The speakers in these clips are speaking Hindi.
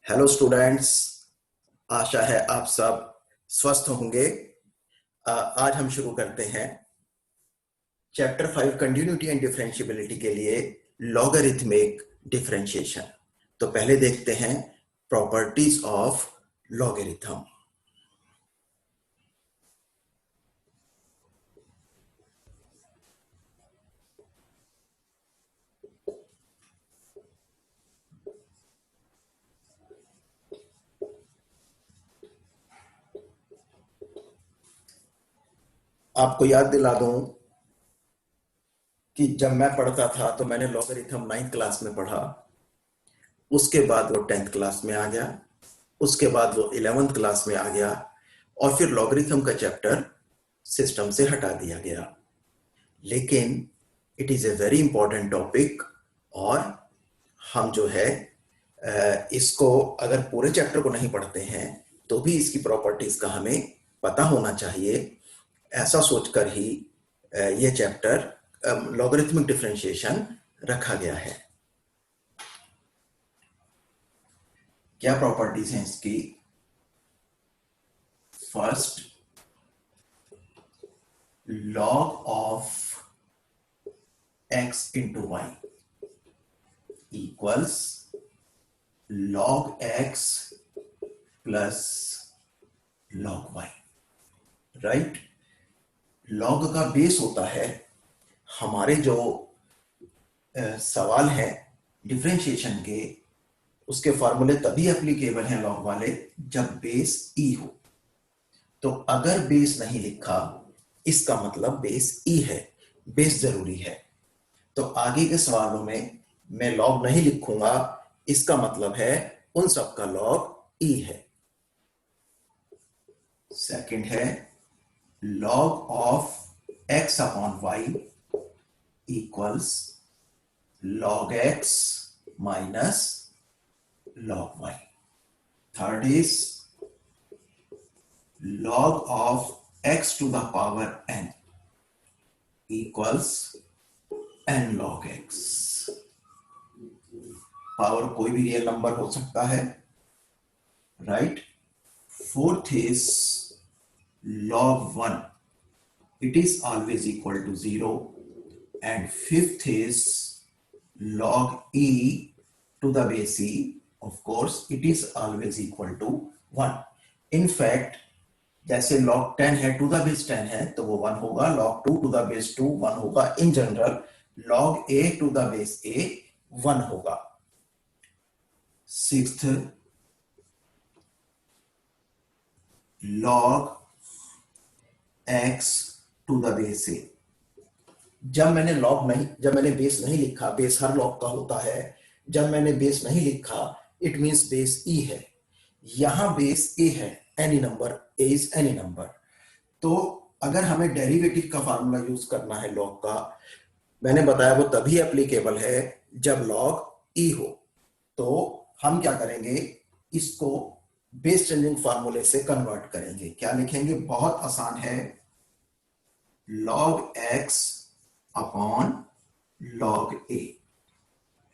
हेलो स्टूडेंट्स, आशा है आप सब स्वस्थ होंगे। आज हम शुरू करते हैं चैप्टर 5 कंटिन्यूटी एंड डिफरेंशिएबिलिटी के लिए लॉगरिथमिक डिफरेंशिएशन। तो पहले देखते हैं प्रॉपर्टीज ऑफ लॉगरिथम। आपको याद दिला दूं कि जब मैं पढ़ता था तो मैंने लॉगरिथम 9th क्लास में पढ़ा, उसके बाद वो 10th क्लास में आ गया, उसके बाद वो 11th क्लास में आ गया और फिर लॉगरिथम का चैप्टर सिस्टम से हटा दिया गया। लेकिन it is a very important topic और हम जो है इसको अगर पूरे चैप्टर को नहीं पढ़ते हैं तो भी इसकी प्रॉपर्टीज का हमें पता होना चाहिए। ऐसा सोचकर ही ये चैप्टर लॉगरिथमिक डिफरेंशिएशन रखा गया है। क्या प्रॉपर्टीज हैं इसकी? First, log of x into y equals log x plus log y, right? log का बेस होता है, हमारे जो सवाल है डिफरेंशिएशन के, उसके फॉर्मूले तभी एप्लीकेबल हैं log वाले जब बेस e हो। तो अगर बेस नहीं लिखा इसका मतलब बेस e है, बेस जरूरी है। तो आगे के सवालों में मैं लॉग नहीं लिखूंगा, इसका मतलब है उन सब का लॉग e है। सेकंड है log of x upon y equals log x minus log y। Third is log of x to the power n equals n log x। Power कोई भी रियल नंबर हो सकता है, right? Fourth is log 1, it is always equal to 0, and fifth is log e to the base e, of course it is always equal to 1। in fact जैसे log 10 है, टू द बेस 10 है तो वो 1 होगा, log 2 टू द बेस 2 1 होगा। In general log a to the base a 1 होगा। Sixth, log x to the base a। जब मैंने बेस नहीं लिखा, बेस हर लॉग का होता है, जब मैंने बेस नहीं लिखा इट मींस बेस e है। यहां बेस a है, any number, a is any number. तो अगर हमें डेरिवेटिव का फार्मूला यूज करना है लॉग का, मैंने बताया वो तभी एप्लीकेबल है जब लॉग e हो। तो हम क्या करेंगे, इसको बेस चेंजिंग फार्मूले से कन्वर्ट करेंगे। क्या लिखेंगे? बहुत आसान है, log x upon log a,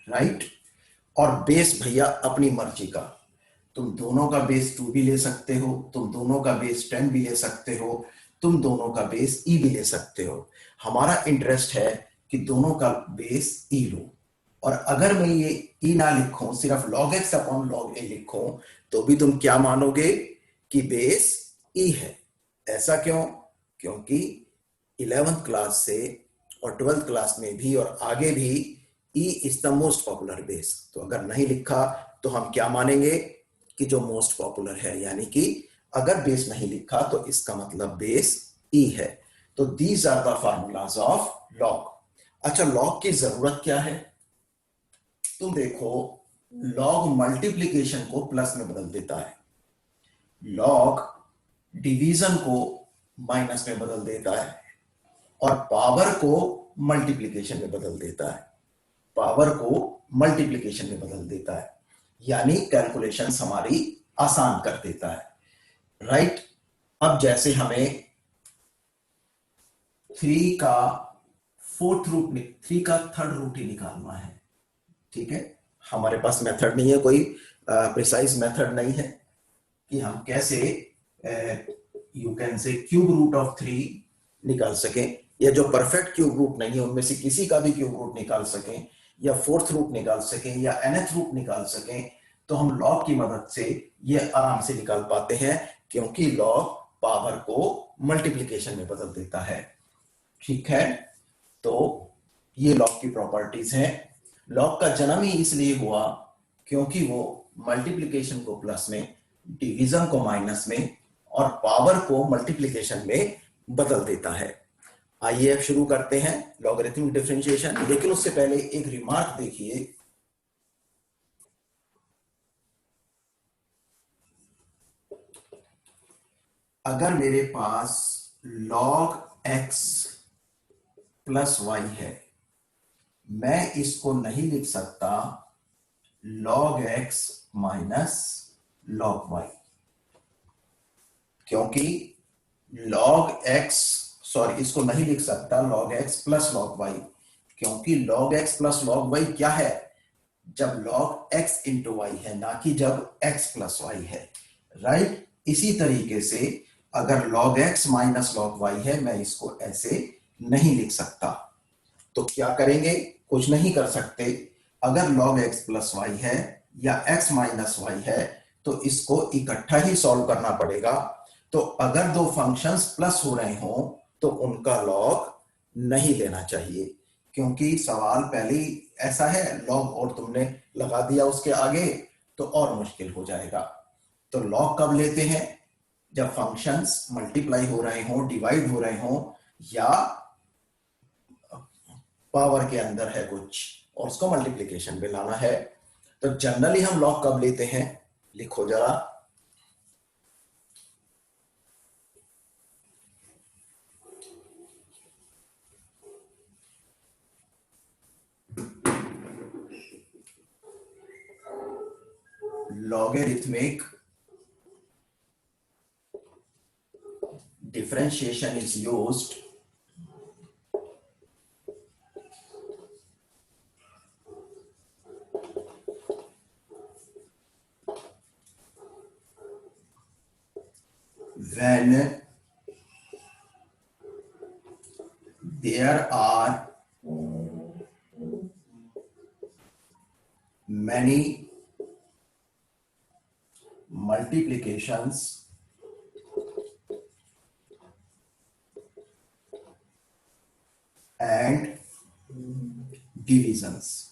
right? और बेस भैया अपनी मर्जी का, तुम दोनों का बेस 2 भी ले सकते हो, तुम दोनों का बेस 10 भी ले सकते हो, तुम दोनों का बेस e भी ले सकते हो। हमारा इंटरेस्ट है कि दोनों का बेस e लो। और अगर मैं ये e ना लिखूं, सिर्फ log x upon log a लिखूं, तो भी तुम क्या मानोगे कि बेस e है। ऐसा क्यों? क्योंकि 11th क्लास से और 12th क्लास में भी और आगे भी e is the most popular base. तो अगर नहीं लिखा तो हम क्या मानेंगे कि जो मोस्ट पॉपुलर है, यानी कि अगर बेस नहीं लिखा तो इसका मतलब बेस e है। तो these are the formulas of log. अच्छा, लॉग की जरूरत क्या है? तुम देखो, लॉग मल्टीप्लिकेशन को प्लस में बदल देता है, लॉग डिवीजन को माइनस में बदल देता है, और पावर को मल्टीप्लिकेशन में बदल देता है, पावर को मल्टीप्लिकेशन में बदल देता है, यानी कैलकुलेशंस हमारी आसान कर देता है, राइट? अब जैसे हमें 3 का थर्ड रूट ही निकालना है, ठीक है? हमारे पास मेथड नहीं है कोई प्रिसाइज मेथड नहीं है कि हम कैसे you can say cube root of 3 निकाल सकें, या जो परफेक्ट क्यूब रूट नहीं है उनमें से किसी का भी क्यूब रूट निकाल सकें, या फोर्थ रूट निकाल सकें, या nth रूट निकाल सकें। तो हम लॉग की मदद से ये आराम से निकाल पाते हैं, क्योंकि लॉग पावर को मल्टीप्लिकेशन में बदल देता है। ठीक है, तो ये लॉग की प्रॉपर्टीज हैं। लॉग का जन्म ही इसलिए हुआ क्योंकि वो मल्टीप्लिकेशन को प्लस में, डिवीजन को माइनस में और पावर को मल्टीप्लिकेशन में बदल देता है। आइए अब शुरू करते हैं लॉगरिथमिक डिफरेंशिएशन। लेकिन उससे पहले एक रिमार्क देखिए, अगर मेरे पास log x प्लस वाई है, मैं इसको नहीं लिख सकता log x minus log y, क्योंकि log x, सॉरी, इसको नहीं लिख सकता log x plus log y, क्योंकि log x plus log y क्या है? जब log x इंटू वाई है, ना कि जब x प्लस वाई है, राइट। इसी तरीके से अगर log x minus log y है, मैं इसको ऐसे नहीं लिख सकता। तो क्या करेंगे? कुछ नहीं कर सकते। अगर log x प्लस वाई है या x माइनस वाई है, तो इसको इकट्ठा ही सॉल्व करना पड़ेगा। तो अगर दो फंक्शंस प्लस हो रहे हो तो उनका लॉग नहीं लेना चाहिए, क्योंकि सवाल पहले ही ऐसा है, लॉग और तुमने लगा दिया उसके आगे तो और मुश्किल हो जाएगा। तो लॉग कब लेते हैं? जब फंक्शंस मल्टीप्लाई हो रहे हो, डिवाइड हो रहे हो, या पावर के अंदर है कुछ और उसको मल्टीप्लिकेशन में लाना है। तो जनरली हम लॉग कब लेते हैं? लिखो जरा, logarithmic differentiation is used when there are many multiplications and divisions.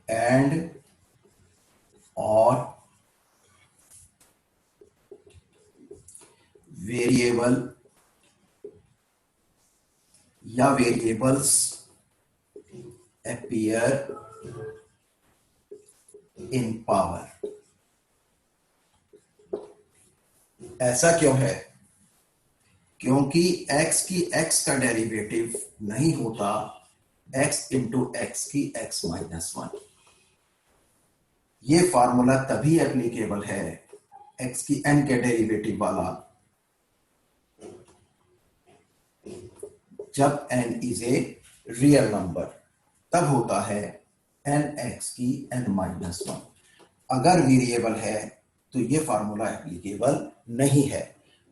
And or variable या वेरिएबल्स appear in power। ऐसा क्यों है? क्योंकि x की x का डेरिवेटिव नहीं होता x इंटू x की x माइनस 1। ये फार्मूला तभी एप्लीकेबल है x की n के डेरिवेटिव वाला जब n is a real number, तब होता है nx की n माइनस 1। अगर वेरिएबल है तो ये फार्मूला एप्लीकेबल नहीं है।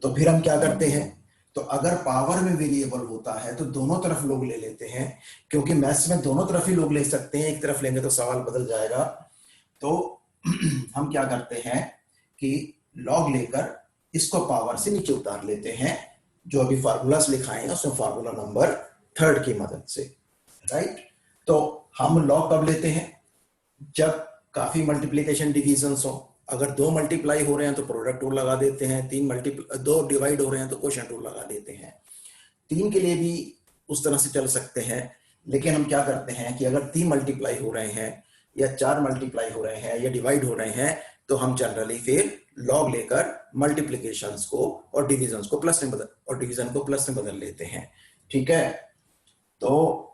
तो फिर हम क्या करते हैं? तो अगर पावर में वेरिएबल होता है तो दोनों तरफ लोग ले लेते हैं, क्योंकि मैथ्स में दोनों तरफ ही लोग ले सकते हैं, एक तरफ लेंगे तो सवाल बदल जाएगा। तो हम क्या करते हैं कि लॉग लेकर इसको पावर से नीचे उतार लेते हैं, जो अभी फार्मूलास लिखाएंगे उसमें फार्मूला नंबर 3 की मदद से, राइट। तो हम लॉग कब लेते हैं? जब काफी मल्टीप्लीकेशन डिवीजन्स हो। अगर 2 मल्टीप्लाई हो रहे हैं तो प्रोडक्ट रूल लगा देते हैं, 2 डिवाइड हो रहे हैं तो क्वोशिएंट रूल लगा देते हैं। 3 के लिए भी उस तरह से चल सकते हैं, लेकिन हम क्या करते हैं कि अगर 3 मल्टीप्लाई हो रहे हैं या 4 मल्टीप्लाई हो रहे हैं या डिवाइड हो रहे हैं, तो हम जनरली फिर लॉग लेकर मल्टीप्लिकेशंस को और डिविजन्स को प्लस में बदल और डिवीजन को प्लस में बदल लेते हैं। ठीक है, तो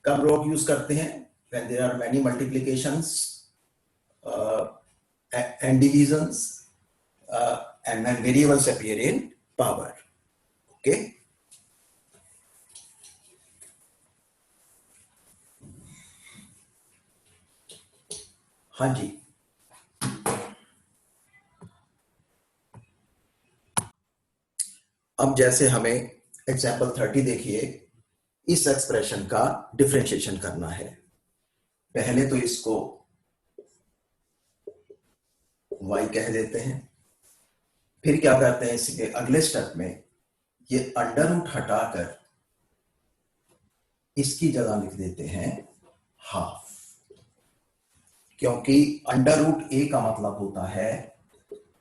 कब लॉग यूज करते हैं? when there are many multiplications and divisions and when variables appear in power. Okay, हाँ जी, अब जैसे हमें एग्जाम्पल 30 देखिए, इस एक्सप्रेशन का डिफरेंशिएशन करना है। पहले तो इसको y कह देते हैं, फिर क्या करते हैं, इसके अगले स्टेप में ये अंडर रूट हटाकर इसकी जगह लिख देते हैं हाफ, क्योंकि अंडर रूट ए का मतलब होता है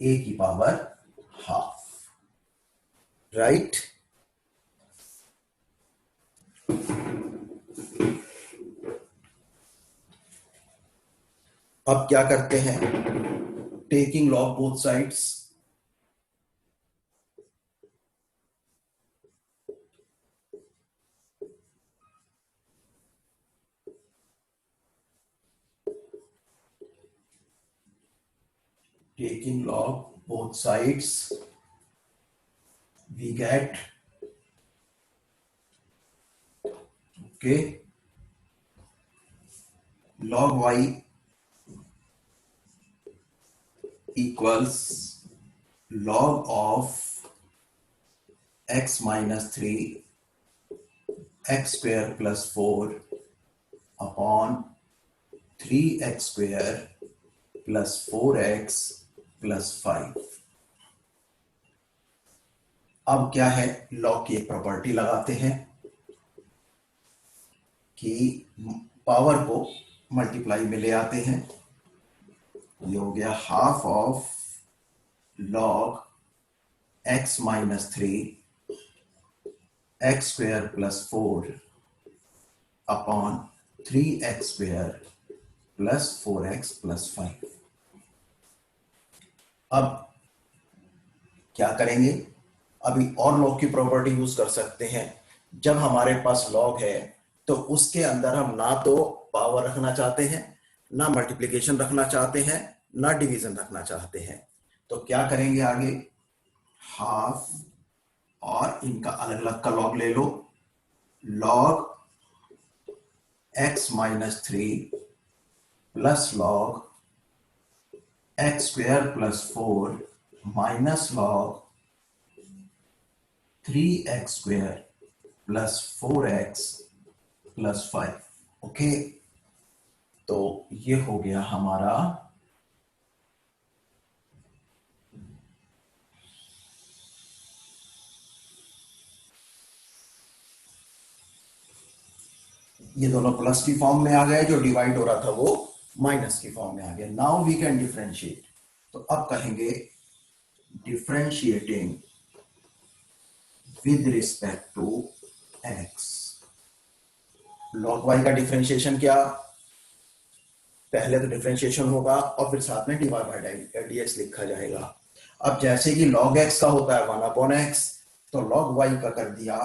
ए की पावर हाफ, राइट। अब क्या करते हैं, taking log both sides, taking log both sides, we get, okay, log y equals log of x minus 3 x square plus 4 upon 3x square plus 4x plus 5। अब क्या है, लॉग की एक प्रॉपर्टी लगाते हैं कि पावर को मल्टीप्लाई में ले आते हैं। ये हो गया half of log x minus 3 x square plus 4 upon 3x square plus 4x plus 5। अब क्या करेंगे, अभी और लॉग की प्रॉपर्टी यूज कर सकते हैं। जब हमारे पास लॉग है तो उसके अंदर हम ना तो पावर रखना चाहते हैं, ना मल्टीप्लिकेशन रखना चाहते हैं, ना डिवीजन रखना चाहते हैं। तो क्या करेंगे आगे, हाफ और इनका अलग अलग का लॉग ले लो, log x minus 3 plus log x square plus 4 minus log 3x square plus 4x plus 5। Okay, तो ये हो गया हमारा ये दोनों प्लस की फॉर्म में आ गए, जो डिवाइड हो रहा था वो माइनस की फॉर्म में आ गया। Now we can differentiate. तो अब कहेंगे differentiating with respect to x। Log y का डिफरेंशिएशन क्या, पहले तो डिफरेंशिएशन होगा और फिर साथ में dy बाय dx लिखा जाएगा। अब जैसे कि log x का होता है 1 अपॉन x, तो log y का कर दिया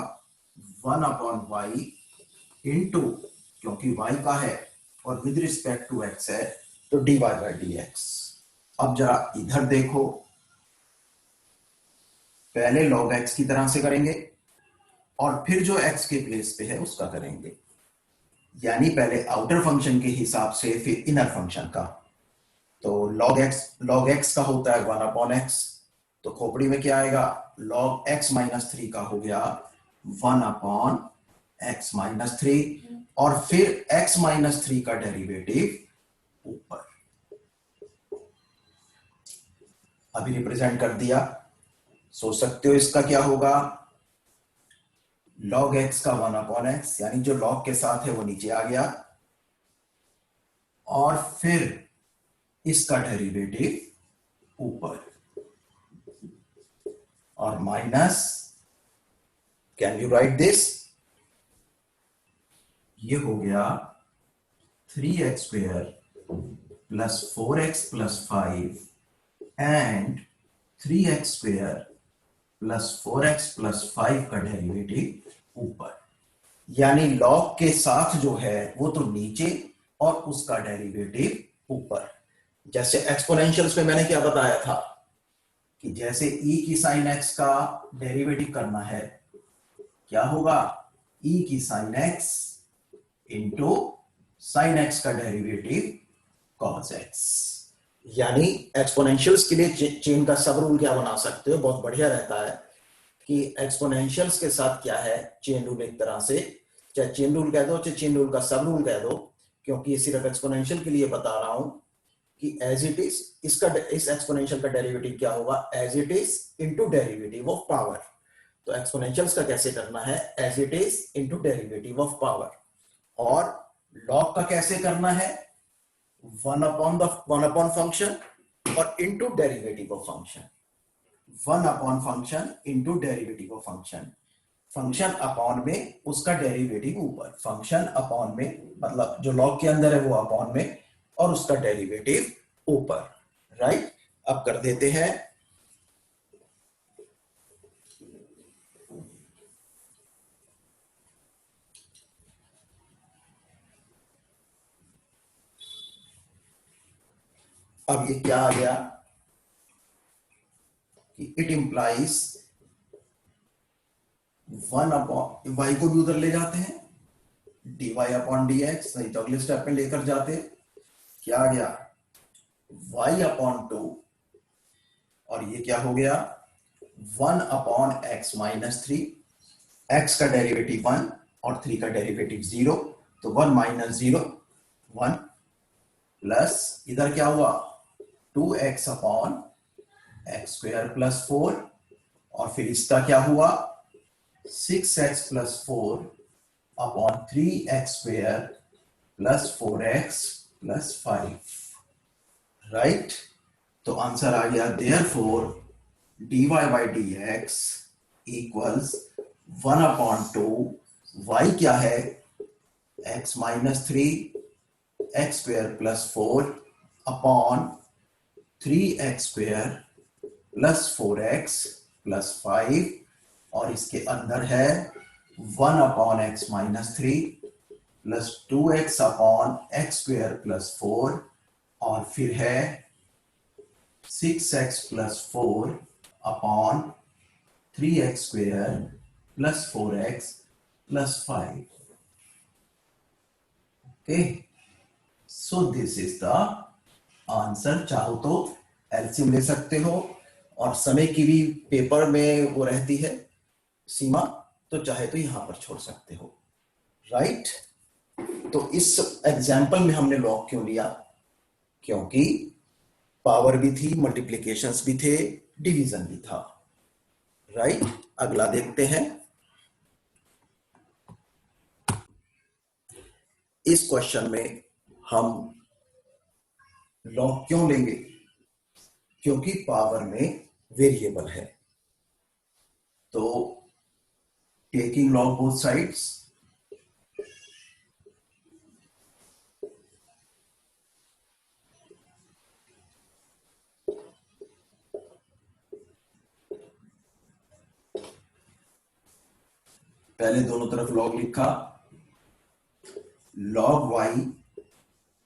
1 अपॉन y इंटू, क्योंकि y का है और विद रिस्पेक्ट टू x है तो dy बाय dx। अब जरा इधर देखो, पहले log x की तरह से करेंगे और फिर जो x के प्लेस पे है उसका करेंगे, यानी पहले आउटर फंक्शन के हिसाब से फिर इनर फंक्शन का। तो log x का होता है 1 अपॉन x, तो खोपड़ी में क्या आएगा, log x माइनस 3 का हो गया 1 अपॉन x माइनस 3, और फिर x माइनस 3 का डेरिवेटिव ऊपर। अभी रिप्रेजेंट कर दिया, सोच सकते हो इसका क्या होगा, log x का 1 अपॉन x, यानी जो log के साथ है वो नीचे आ गया, और फिर इसका डेरिवेटिव ऊपर, और minus, can you right this, ये हो गया 3x square plus 4x plus 5 and 3x square plus 4x plus 5 का डेरिवेटिव ऊपर। यानी लॉग के साथ जो है वो तो नीचे और उसका डेरिवेटिव ऊपर। जैसे एक्सपोनेंशियल्स में मैंने क्या बताया था कि जैसे e की साइन x का डेरिवेटिव करना है, क्या होगा, e की sine x into sine x का डेरिवेटिव cos x। यानी एक्सपोनेंशियल्स के लिए चेन का सब रूल क्या बना सकते हो, बहुत बढ़िया रहता है कि एक्सपोनेंशियल्स के साथ क्या है, चेन रूल एक तरह से, चाहे चेन रूल कह दो चाहे चेन रूल का सब रूल कह दो, क्योंकि ये सिर्फ एक्सपोनेंशियल के लिए बता रहा हूं कि एज इट इज इसका इस एक्सपोनेंशियल का डेरिवेटिव क्या होगा, as it is into derivative of power. तो एक्सपोनेंशियल्स का कैसे करना है, as it is into derivative of power. और लॉग का कैसे करना है, वन अपॉन फंक्शन और into derivative of function, one upon function into derivative of function, function upon में उसका डेरिवेटिव ऊपर, फंक्शन अपॉन में मतलब जो लॉग के अंदर है वो अपॉन में और उसका डेरिवेटिव ऊपर, राइट। अब कर देते हैं, अब ये क्या आ गया कि it implies one upon y को भी उधर ले जाते हैं, d y upon d x, नहीं तो अगले स्टेप में लेकर जाते, क्या आ गया y अपॉन 2, और ये क्या हो गया 1 अपॉन x माइनस 3, x का डेरिवेटिव 1 और 3 का डेरिवेटिव 0, तो 1 माइनस 0 1, प्लस इधर क्या हुआ 2x upon x square plus 4, और फिर इसका क्या हुआ 6x plus 4 upon 3x square plus 4x plus 5, right. तो आंसर आ गया therefore dy by d x equals 1 upon 2, y क्या है x minus 3 x square plus 4 upon 3x square plus 4x plus 5, और इसके अंदर है 1 upon x minus 3 plus 2x upon x square plus 4, और फिर है 6x plus 4 upon 3x square plus 4x plus 5। Okay, so this is the answer. चाहो तो एलसीएम ले सकते हो, और समय की भी पेपर में वो रहती है सीमा, तो चाहे तो यहां पर छोड़ सकते हो, राइट। तो इस एग्जाम्पल में हमने लॉग क्यों लिया, क्योंकि पावर भी थी, मल्टीप्लिकेशंस भी थे, डिवीजन भी था, राइट। अगला देखते हैं। इस क्वेश्चन में हम लॉग क्यों लेंगे, क्योंकि पावर में वेरिएबल है, तो टेकिंग लॉग बोथ साइड्स, पहले दोनों तरफ लॉग लिखा, log y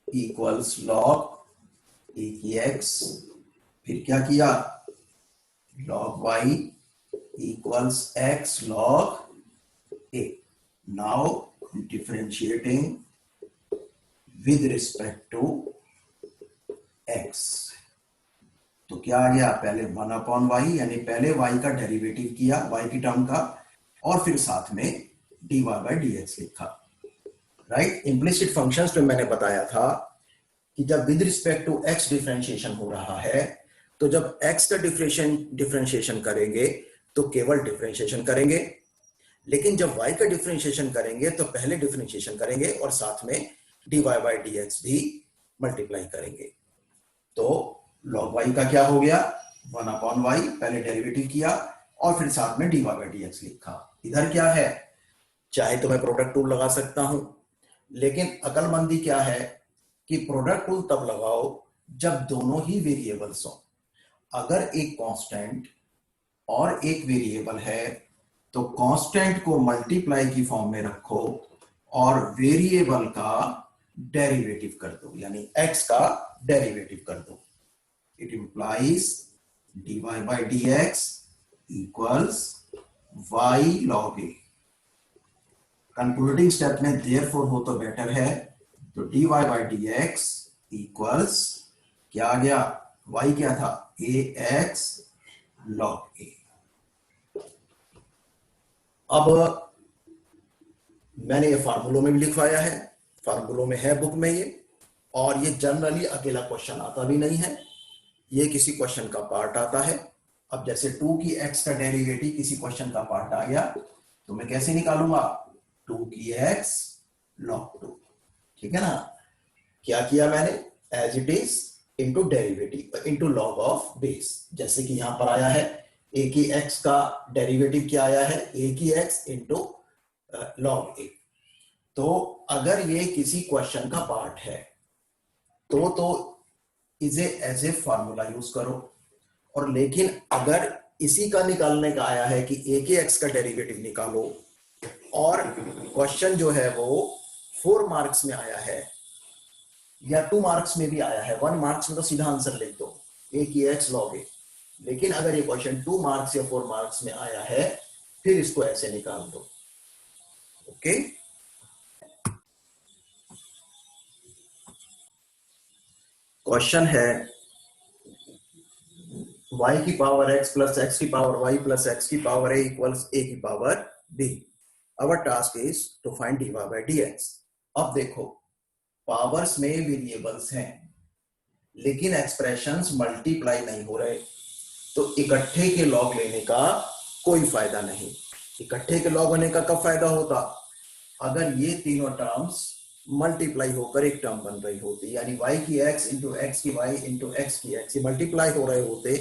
equals log a की x, फिर क्या किया log y equals x log a। Now differentiating with respect to x, तो क्या आ गया, पहले 1 अपॉन वाई, यानी पहले y का डेरिवेटिव किया y की टर्म का, और फिर साथ में dy बाई डी एक्स लिखा, राइट। इम्प्लिसिट फंक्शंस में मैंने बताया था कि जब with respect to x differentiation हो रहा है, तो जब x का डिफरेंशिएशन करेंगे तो केवल डिफरेंशिएशन करेंगे, लेकिन जब y का डिफरेंशिएशन करेंगे तो पहले डिफरेंशिएशन करेंगे और साथ में dy बाई डी एक्स भी मल्टीप्लाई करेंगे। तो log y का क्या हो गया 1 अपॉन वाई, पहले डेरिवेटिव किया और फिर साथ में dy बाई डी एक्स लिखा। इधर क्या है, चाहे तो मैं प्रोडक्ट टूल लगा सकता हूं, लेकिन अकलमंदी क्या है कि प्रोडक्ट टूल तब लगाओ जब दोनों ही वेरिएबल्स हो। अगर एक कांस्टेंट और एक वेरिएबल है तो कांस्टेंट को मल्टीप्लाई की फॉर्म में रखो और वेरिएबल का डेरिवेटिव कर दो, यानी x का डेरिवेटिव कर दो। It implies dy by d x equals y log a। Concluding step में देयरफॉर हो तो बेटर है, तो dy by d x equals क्या आ गया, y क्या था, ax log a। अब मैंने ये फार्मूलों में भी लिखवाया है, फार्मूलों में है बुक में ये, और ये जनरली अकेला क्वेश्चन आता भी नहीं है, ये किसी क्वेश्चन का पार्ट आता है। अब जैसे 2 की x का डेरिवेटिव किसी क्वेश्चन का पार्ट आ गया तो मैं कैसे निकालूंगा, 2 की x log 2, ठीक है ना। क्या किया मैंने, as it is into derivative into log of base. जैसे कि यहां पर आया है a की x का डेरिवेटिव क्या आया है, a की x इंटू लॉग a। तो अगर ये किसी क्वेश्चन का पार्ट है तो इसे एज ए फार्मूला यूज करो, और लेकिन अगर इसी का निकालने का आया है कि a के x का डेरिवेटिव निकालो, और क्वेश्चन जो है वो 4 मार्क्स में आया है या 2 मार्क्स में भी आया है, 1 मार्क्स में तो सीधा आंसर लिख दो a की x log a, लेकिन अगर ये क्वेश्चन 2 मार्क्स या 4 मार्क्स में आया है फिर इसको ऐसे निकाल दो। ओके, क्वेश्चन है y की पावर x प्लस x की पावर y प्लस x की पावर a इक्वल्स a की power b। Our task is to find dy by dx। अब देखो पावर्स में वेरिएबल्स हैं लेकिन एक्सप्रेशंस मल्टीप्लाई नहीं हो रहे, तो इकट्ठे के लॉग लेने का कोई फायदा नहीं। इकट्ठे के लॉग होने का कब फायदा होता, अगर ये तीनों टर्म्स मल्टीप्लाई होकर एक टर्म बन रही होती, यानी y की x इंटू एक्स की y इंटू एक्स की x ये मल्टीप्लाई हो रहे होते,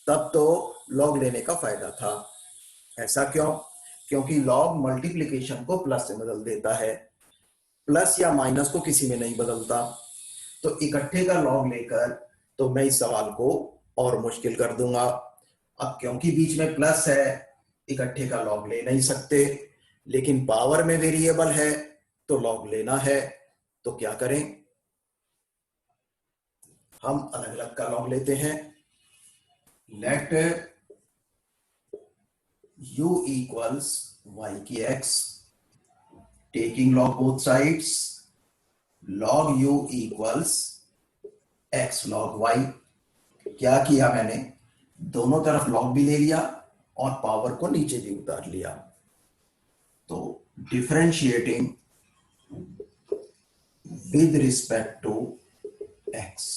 तब तो लॉग लेने का फायदा था। ऐसा क्यों, क्योंकि लॉग मल्टीप्लिकेशन को प्लस से बदल देता है, प्लस या माइनस को किसी में नहीं बदलता। तो इकट्ठे का लॉग लेकर तो मैं इस सवाल को और मुश्किल कर दूंगा। अब क्योंकि बीच में प्लस है इकट्ठे का लॉग ले नहीं सकते, लेकिन पावर में वेरिएबल है तो लॉग लेना है, तो क्या करें, हम अलग अलग का लॉग लेते हैं। लेट u इक्वल्स y की x, taking log both sides, log u equals x log y। क्या किया मैंने, दोनों तरफ log भी ले लिया और पावर को नीचे भी उतार लिया। तो differentiating with respect to x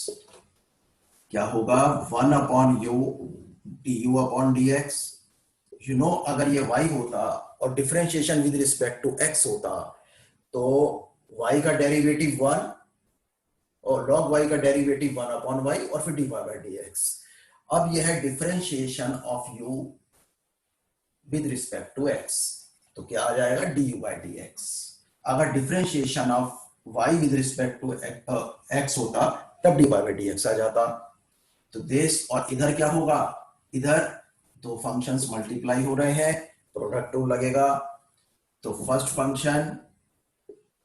क्या होगा, 1 upon u du upon dx। You know अगर ये y होता और differentiation with respect to x होता तो y का डेरिवेटिव 1 और log y का डेरिवेटिव 1 अपॉन y और फिर dy by dx। अब यह है differentiation of u with respect to x, तो क्या आ जाएगा du by dx। अगर differentiation of y with respect to x होता तब dy by dx आ जाता। तो दिस, और इधर क्या होगा, इधर दो फंक्शंस मल्टीप्लाई हो रहे हैं, प्रोडक्ट रूल लगेगा। तो फर्स्ट फंक्शन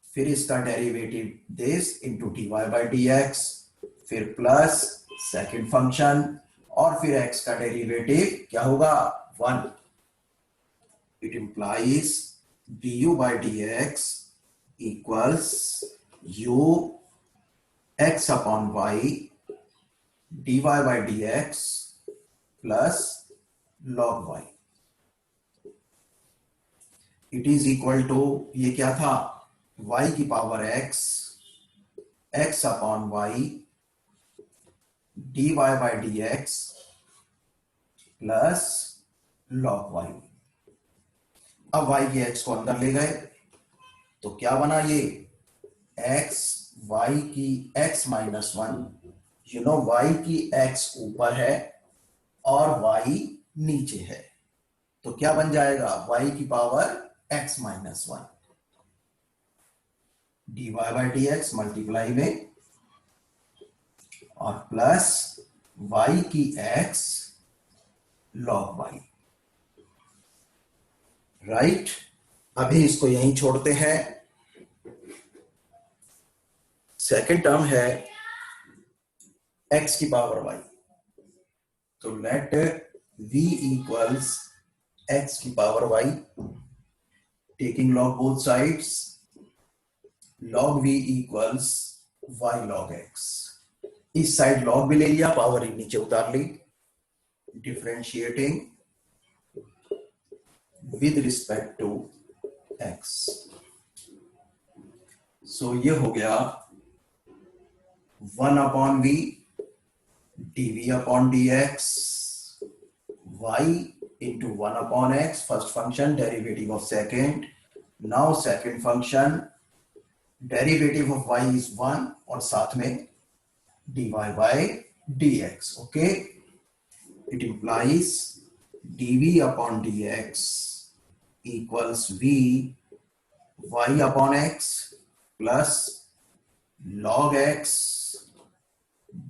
फिर इसका derivative this into dy by dx, फिर प्लस सेकंड फंक्शन और फिर x का डेरिवेटिव क्या होगा 1। It implies du by dx equals u x upon y dy by dx plus log y। It is equal to, ये क्या था, y की power x, x upon y dy by dx plus log y। अब y के x को अंदर ले गए तो क्या बना ये, x y की x minus 1। You know y की x ऊपर है और y नीचे है, तो क्या बन जाएगा, y की power x minus 1 dy by dx multiply में और प्लस y की x log y। राइट, अभी इसको यहीं छोड़ते हैं। सेकंड टर्म है x की पावर y, तो लेट v इक्वल्स x की power y, taking log both sides, log v equals y log x। इस साइड लॉग भी ले लिया, पावर ही नीचे उतार ली, differentiating with respect to x. So ये हो गया 1/v dv upon dx y into 1/x, first function derivative of second. Now second function derivative of y is 1 और साथ में dy by dx. Okay, it implies dv upon dx equals v y upon x plus log x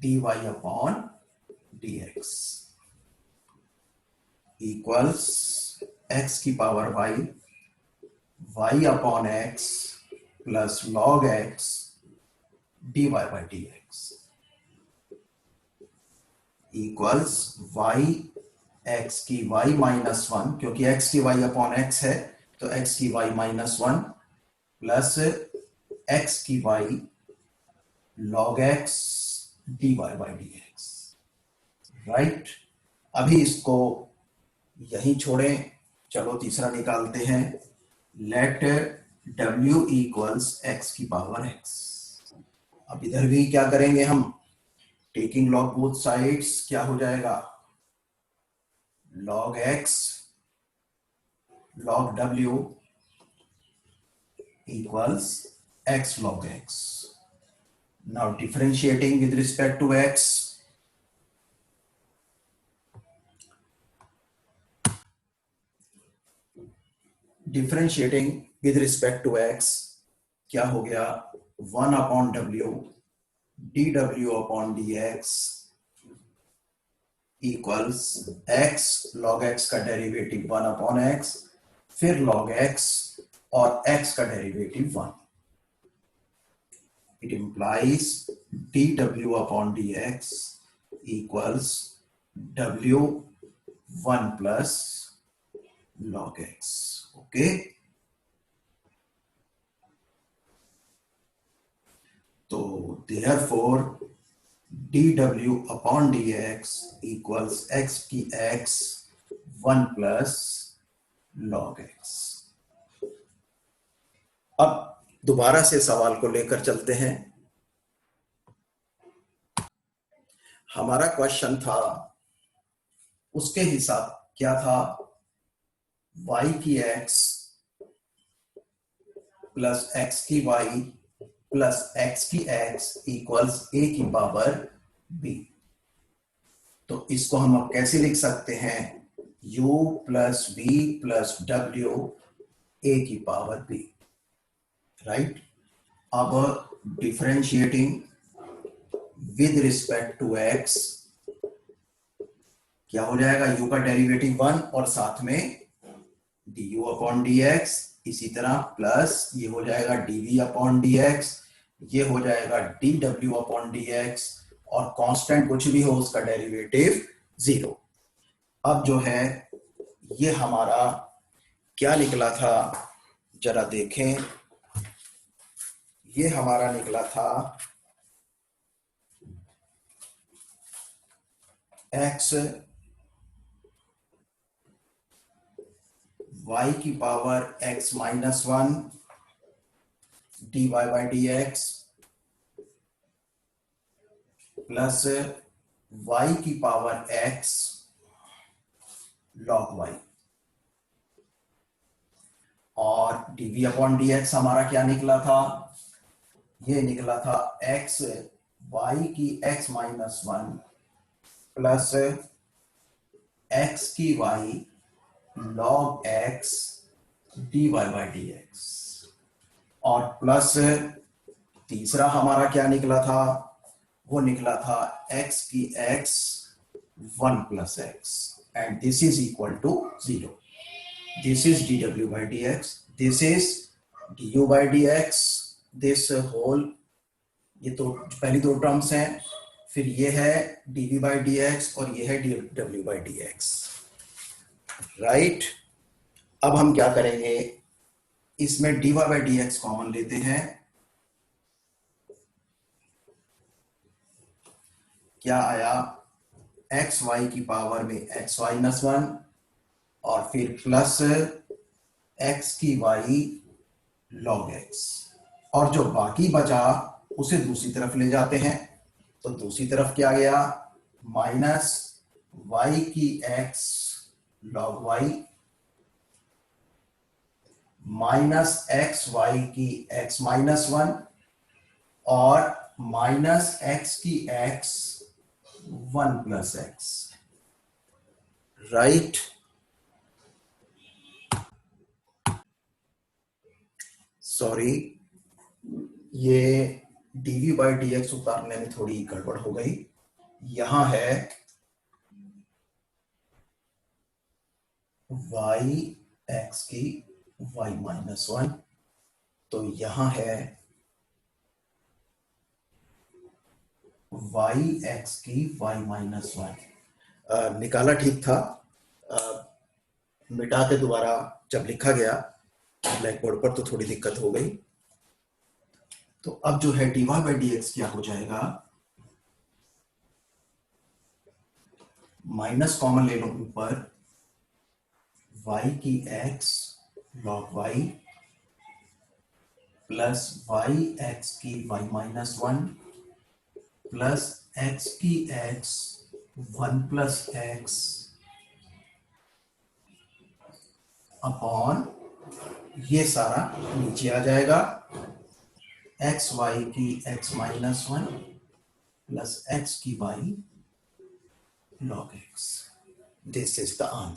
dy upon dx equals x की power y upon x plus log x dy by dx equals y x की y minus 1, क्योंकि x की y upon x है तो x की y minus 1 प्लस x की y log x dy by dx, right. अभी इसको यहीं छोड़ें, चलो तीसरा निकालते हैं। लेट w इक्वल्स x की पावर x। अब इधर भी क्या करेंगे हम, टेकिंग लॉग बोथ साइड्स, क्या हो जाएगा log x log w equals x log x. Now differentiating with respect to x, differentiating with respect to x क्या हो गया 1/w dw upon dx equals x log x का डेरिवेटिव 1/x, फिर log x और x का derivative 1. It implies dw upon dx equals w1 plus log x. Okay, तो therefore dw upon dx equals x की x 1 plus log x. अब दोबारा से सवाल को लेकर चलते हैं। हमारा क्वेश्चन था, उसके हिसाब क्या था, y की x प्लस x की y प्लस x की x इक्वल्स a की पावर b। तो इसको हम अब कैसे लिख सकते हैं, u plus v plus w a की पावर b, राइट। अब differentiating with respect to x क्या हो जाएगा, u का डेरिवेटिव 1 और साथ में du अपॉन dx, इसी तरह प्लस ये हो जाएगा dv अपॉन dx, ये हो जाएगा dw अपॉन dx, और कांस्टेंट कुछ भी हो उसका डेरिवेटिव 0। अब जो है ये हमारा क्या निकला था, जरा देखें, ये हमारा निकला था x y की power x minus 1 dy by dx plus y की पावर x log y, और dv अपॉन dx हमारा क्या निकला था, ये निकला था x y की x माइनस 1 प्लस x की y log x dy by dx, और प्लस तीसरा हमारा क्या निकला था, वो निकला था x की x 1 plus x, and this is equal to 0. This is dw by dx, this is du by dx, this whole, ये तो पहली दो टर्म्स हैं, फिर ये है dv by dx और ये है dw by dx, राइट। अब हम क्या करेंगे, इसमें dy by dx कॉमन लेते हैं, क्या आया, एक्स वाई की पावर में एक्स माइनस 1 और फिर प्लस एक्स की वाई लॉग एक्स, और जो बाकी बचा उसे दूसरी तरफ ले जाते हैं। तो दूसरी तरफ क्या गया, माइनस वाई की x log y minus x y की एक्स माइनस 1 और माइनस एक्स की x 1 plus x, right. Sorry, ये dv बाई डी एक्स उतारने में थोड़ी गड़बड़ हो गई। यहां है y x की y माइनस 1, तो यहां है y x की y माइनस 1। निकाला ठीक था, मिटा के दोबारा जब लिखा गया ब्लैक बोर्ड पर तो थोड़ी दिक्कत हो गई। तो अब जो है dy बाई डी एक्स क्या हो जाएगा, माइनस कॉमन ले लो ऊपर, y की x log y plus y x की y माइनस 1 प्लस x की x 1 प्लस एक्स अपॉन ये सारा नीचे आ जाएगा, एक्स वाई की x माइनस 1 प्लस एक्स की y log x। This is the answer.